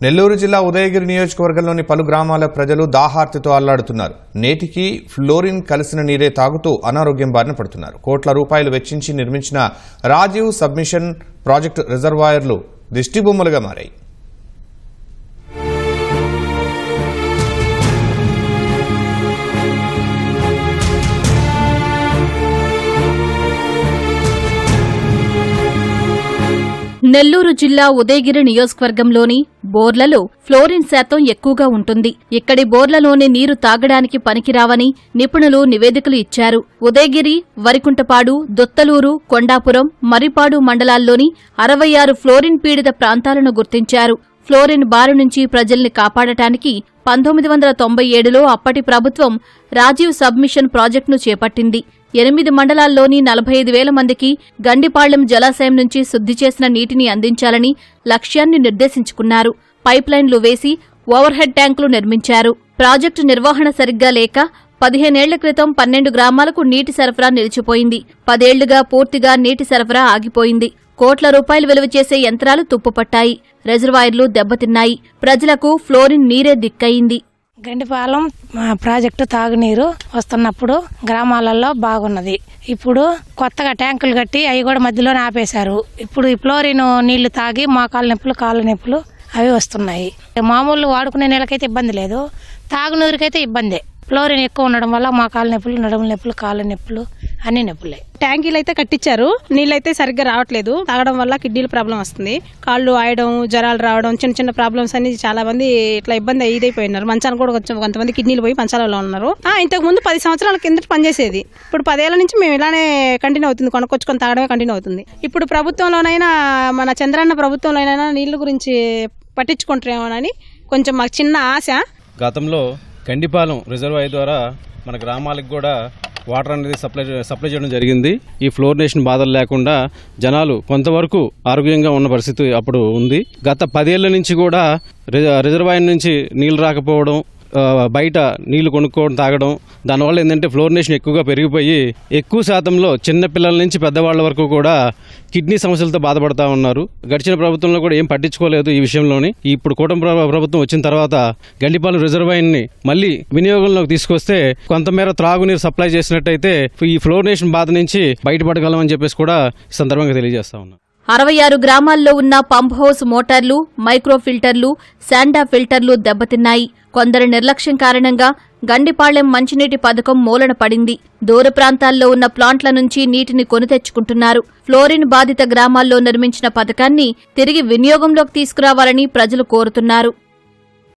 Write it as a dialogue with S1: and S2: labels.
S1: నెల్లూరు జిల్లా ఉదయగిరి నియోజకవర్గంలోని పలు గ్రామాల ప్రజలు దాహార్తితో అల్లాడుతున్నారు. నేటికి ఫ్లోరిన్ కలిసిన నీరే తాగుతూ అనారోగ్యం బారిన పడుతున్నారు. కోట్ల రూపాయలు వెచ్చించి నిర్మించిన రాజీవ్ సబ్మిషన్ ప్రాజెక్టు రిజర్వాయర్లు దిష్టిబొమ్మలుగా మారాయి.
S2: నెల్లూరు జిల్లా ఉదయగిరి నియోజకవర్గంలోని బోర్లలో ఫ్లోరిన్ శాతం ఎక్కువగా ఉంటుంది. ఇక్కడి బోర్లలోని నీరు తాగడానికి పనికిరావని నిపుణులు నివేదికలు ఇచ్చారు. ఉదయగిరి, వరికుంటపాడు, దొత్తలూరు, కొండాపురం, మర్రిపాడు మండలాల్లోని 66 ఫ్లోరిన్ పీడిత ప్రాంతాలను గుర్తించారు. ఫ్లోరిన్ బారి నుంచి ప్రజల్ని కాపాడటానికి 1997లో అప్పటి ప్రభుత్వం రాజీవ్ సబ్మిషన్ ప్రాజెక్టును చేపట్టింది. 8 మండలాల్లోని 45,000 మందికి గండిపాళ్లెం జలాశయం నుంచి శుద్ధి చేసిన నీటిని అందించాలని లక్ష్యాన్ని నిర్దేశించుకున్నారు. పైప్లైన్లు వేసి ఓవర్హెడ్ ట్యాంకులు నిర్మించారు. ప్రాజెక్టు నిర్వహణ సరిగ్గా లేక 15 ఏళ్ల క్రితం 12 గ్రామాలకు నీటి సరఫరా నిలిచిపోయింది. 10 ఏళ్లుగా పూర్తిగా నీటి సరఫరా ఆగిపోయింది. కోట్ల రూపాయలు విలువ చేసే యంత్రాలు తుప్పుపట్టాయి. రిజర్వాయర్లు దెబ్బతిన్నాయి. ప్రజలకు ఫ్లోరిన్ నీరే దిక్కయింది.
S3: గండిపాలెం ప్రాజెక్టు తాగునీరు వస్తున్నప్పుడు గ్రామాలలో బాగున్నది. ఇప్పుడు కొత్తగా ట్యాంకులు కట్టి అవి కూడా మధ్యలోనే ఆపేశారు. ఇప్పుడు ఈ ఫ్లోరిన్ నీళ్లు తాగి మోకాళ్ళ నొప్పులు, కాళ్ళ నొప్పులు అవి వస్తున్నాయి. మామూలు వాడుకునే నీళ్ళకైతే ఇబ్బంది లేదు, తాగునీరుకైతే ఇబ్బందే. ఫ్లోరిన్ ఎక్కువ ఉండడం వల్ల మోకాళ్ళ నొప్పులు, నడుముల నొప్పులు, కాళ్ళ నొప్పులు అన్ని నొప్పులే.
S4: ట్యాంకీలు అయితే కట్టించారు, నీళ్ళైతే సరిగ్గా రావట్లేదు. తాగడం వల్ల కిడ్నీల ప్రాబ్లం వస్తుంది, కాళ్ళు ఆయడం, జ్వరాలు రావడం, చిన్న చిన్న ప్రాబ్లమ్స్ అన్ని చాలా మంది ఇట్లా ఇబ్బంది ఇదైపోయినారు. మంచాలు కూడా కొంతమంది కిడ్నీలు పోయి మంచాలలో ఉన్నారు. ఇంతకు ముందు 10 సంవత్సరాల కింద పనిచేసేది. ఇప్పుడు 10 ఏళ్ల నుంచి మేము ఇలానే కంటిన్యూ అవుతుంది, కొనుక్కొచ్చుకొని తాగడమే కంటిన్యూ అవుతుంది. ఇప్పుడు ప్రభుత్వంలోనైనా, మన చంద్రన్న ప్రభుత్వంలోనైనా నీళ్ల గురించి పట్టించుకుంటారేమోనని కొంచెం మాకు చిన్న ఆశ.
S5: గతంలో గండిపాలెం రిజర్వాయర్ ద్వారా మన గ్రామాలకు కూడా వాటర్ అనేది సప్లై చేయడం జరిగింది. ఈ ఫ్లోరినేషన్ బాధలు లేకుండా జనాలు కొంతవరకు ఆరోగ్యంగా ఉన్న పరిస్థితి అప్పుడు ఉంది. గత 10 ఏళ్ల నుంచి కూడా రిజర్వాయర్ నుంచి నీళ్లు రాకపోవడం, బయట నీళ్లు కొనుక్కోవడం, తాగడం, దానివల్ల ఏంటంటే ఫ్లోరినేషన్ ఎక్కువగా పెరిగిపోయి ఎక్కువ శాతంలో చిన్నపిల్లల నుంచి పెద్దవాళ్ల వరకు కూడా కిడ్నీ సమస్యలతో బాధపడతా ఉన్నారు. గడిచిన ప్రభుత్వంలో కూడా ఏం పట్టించుకోలేదు ఈ విషయంలోని. ఇప్పుడు కూటమి ప్రభుత్వం వచ్చిన తర్వాత గండిపాలెం రిజర్వాయర్ని మళ్లీ వినియోగంలోకి తీసుకొస్తే కొంతమేర త్రాగునీరు సప్లై చేసినట్టయితే ఈ ఫ్లోరినేషన్ బాధ నుంచి బయటపడగలమని చెప్పేసి కూడా ఈ సందర్భంగా తెలియజేస్తా ఉన్నాం.
S2: 66 గ్రామాల్లో ఉన్న పంప్ హౌస్ మోటార్లు, మైక్రో ఫిల్టర్లు, శాండా ఫిల్టర్లు దెబ్బతిన్నాయి. కొందరి నిర్లక్ష్యం కారణంగా గండిపాళ్లెం మంచినీటి పథకం మూలన పడింది. దూర ప్రాంతాల్లో ఉన్న ప్లాంట్ల నుంచి నీటిని కొని తెచ్చుకుంటున్నారు. ఫ్లోరిన్ బాధిత గ్రామాల్లో నిర్మించిన పథకాన్ని తిరిగి వినియోగంలోకి తీసుకురావాలని ప్రజలు కోరుతున్నారు.